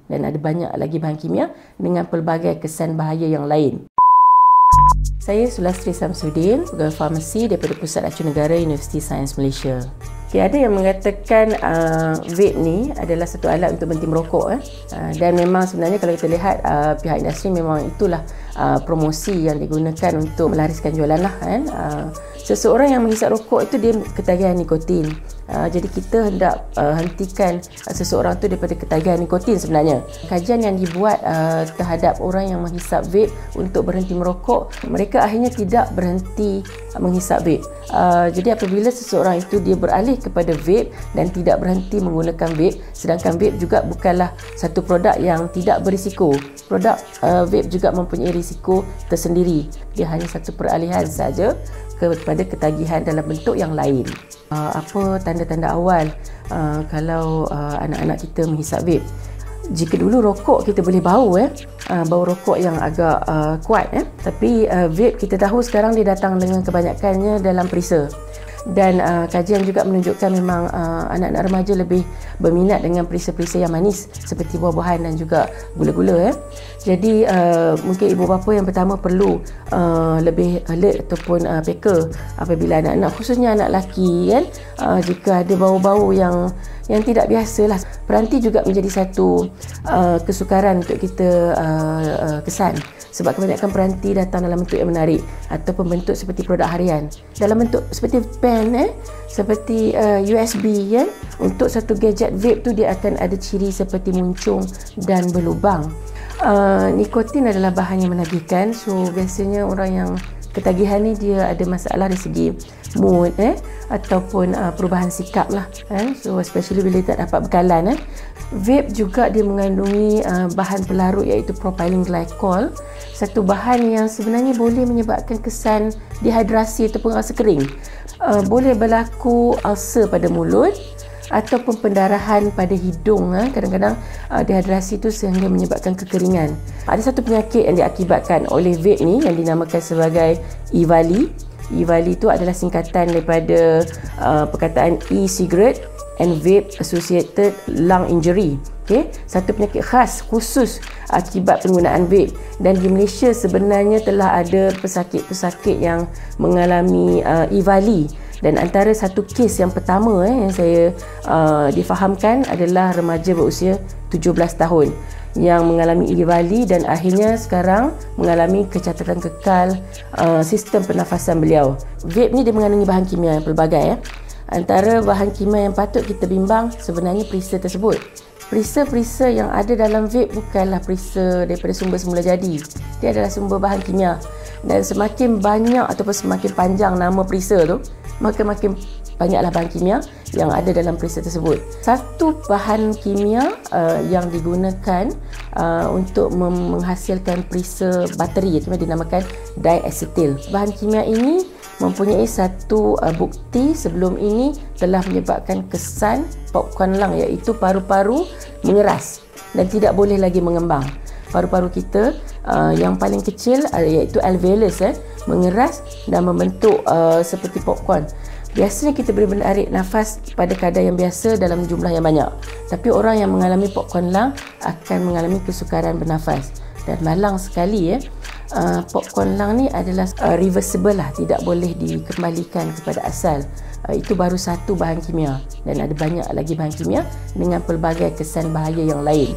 dan ada banyak lagi bahan kimia dengan pelbagai kesan bahaya yang lain. Saya Sulastri Samsudin, pegawai farmasi daripada Pusat Acuan Negara Universiti Sains Malaysia. Ada yang mengatakan vape ni adalah satu alat untuk berhenti merokok. Dan memang sebenarnya kalau kita lihat pihak industri memang itulah promosi yang digunakan untuk melariskan jualan lah. Seseorang yang menghisap rokok itu dia ketagihan nikotin. Jadi kita hendak hentikan seseorang itu daripada ketagihan nikotin sebenarnya. Kajian yang dibuat terhadap orang yang menghisap vape untuk berhenti merokok, mereka akhirnya tidak berhenti menghisap vape. Jadi apabila seseorang itu dia beralih kepada vape dan tidak berhenti menggunakan vape, sedangkan vape juga bukanlah satu produk yang tidak berisiko. Produk vape juga mempunyai risiko tersendiri. Dia hanya satu peralihan saja kepada ketagihan dalam bentuk yang lain. Apa tanda-tanda awal kalau anak-anak kita menghisap vape? Jika dulu rokok kita boleh bau bau rokok yang agak kuat tapi vape kita tahu sekarang dia datang dengan kebanyakannya dalam perisa. Dan kajian juga menunjukkan memang anak-anak remaja lebih berminat dengan perisa-perisa yang manis seperti buah-buahan dan juga gula-gula. Jadi mungkin ibu bapa yang pertama perlu lebih alert ataupun peka apabila anak-anak, khususnya anak lelaki jika ada bau-bau yang tidak biasalah. Peranti juga menjadi satu kesukaran untuk kita kesan. Sebab kebanyakan peranti datang dalam bentuk yang menarik ataupun bentuk seperti produk harian. Dalam bentuk seperti pen, seperti USB. Untuk satu gadget vape tu dia akan ada ciri seperti muncung dan berlubang. Nikotin adalah bahan yang menagihkan. So biasanya orang yang ketagihan ni dia ada masalah dari segi mood ataupun perubahan sikap lah. So especially bila tak dapat bekalan. Vape juga dia mengandungi bahan pelarut iaitu propylene glycol, satu bahan yang sebenarnya boleh menyebabkan kesan dehidrasi ataupun rasa kering. Boleh berlaku ulcer pada mulut ataupun pendarahan pada hidung. Kadang-kadang dehidrasi itu sehingga menyebabkan kekeringan. Ada satu penyakit yang diakibatkan oleh vape ni yang dinamakan sebagai EVALI. EVALI itu adalah singkatan daripada perkataan e-cigarette and vape associated lung injury. Satu penyakit khas khusus akibat penggunaan vape, dan di Malaysia sebenarnya telah ada pesakit-pesakit yang mengalami EVALI. Dan antara satu kes yang pertama yang saya difahamkan adalah remaja berusia 17 tahun yang mengalami EVALI dan akhirnya sekarang mengalami kecacatan kekal sistem pernafasan beliau. Vape ni dia mengandungi bahan kimia yang pelbagai. Antara bahan kimia yang patut kita bimbang sebenarnya perisa tersebut. Perisa-perisa yang ada dalam vape bukanlah perisa daripada sumber semula jadi. Dia adalah sumber bahan kimia. Dan semakin banyak ataupun semakin panjang nama perisa tu, maka makin banyaklah bahan kimia yang ada dalam perisa tersebut. Satu bahan kimia yang digunakan untuk menghasilkan perisa bateri itu dinamakan diacetyl. Bahan kimia ini mempunyai satu bukti sebelum ini telah menyebabkan kesan popcorn lung, iaitu paru-paru mengeras dan tidak boleh lagi mengembang. Paru-paru kita yang paling kecil iaitu alveolus mengeras dan membentuk seperti popcorn. Biasanya kita boleh menarik nafas pada kadar yang biasa dalam jumlah yang banyak. Tapi orang yang mengalami popcorn lung akan mengalami kesukaran bernafas. Dan malang sekali popcorn lung ni adalah reversible lah, tidak boleh dikembalikan kepada asal. Itu baru satu bahan kimia dan ada banyak lagi bahan kimia dengan pelbagai kesan bahaya yang lain.